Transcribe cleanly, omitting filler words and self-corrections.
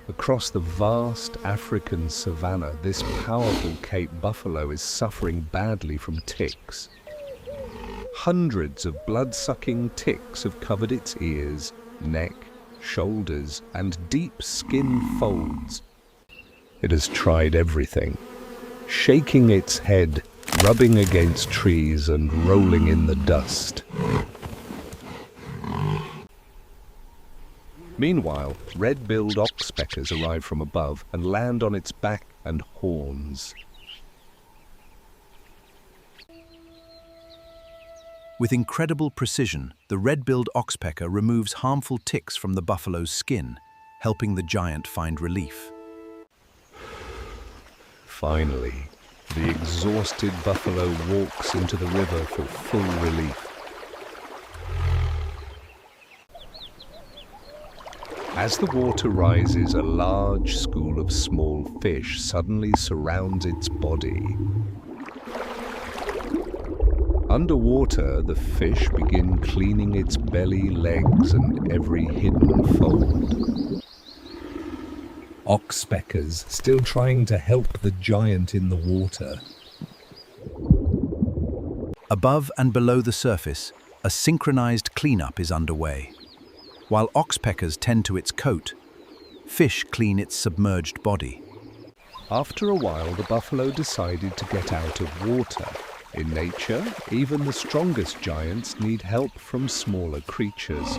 Across the vast African savannah, this powerful Cape buffalo is suffering badly from ticks. Hundreds of blood-sucking ticks have covered its ears, neck, shoulders, and deep skin folds. It has tried everything, shaking its head, rubbing against trees, and rolling in the dust. Meanwhile, red-billed oxpeckers arrive from above and land on its back and horns. With incredible precision, the red-billed oxpecker removes harmful ticks from the buffalo's skin, helping the giant find relief. Finally, the exhausted buffalo walks into the river for full relief. As the water rises, a large school of small fish suddenly surrounds its body. Underwater, the fish begin cleaning its belly, legs, and every hidden fold. Oxpeckers still trying to help the giant in the water. Above and below the surface, a synchronized cleanup is underway. While oxpeckers tend to its coat, fish clean its submerged body. After a while, the buffalo decided to get out of water. In nature, even the strongest giants need help from smaller creatures.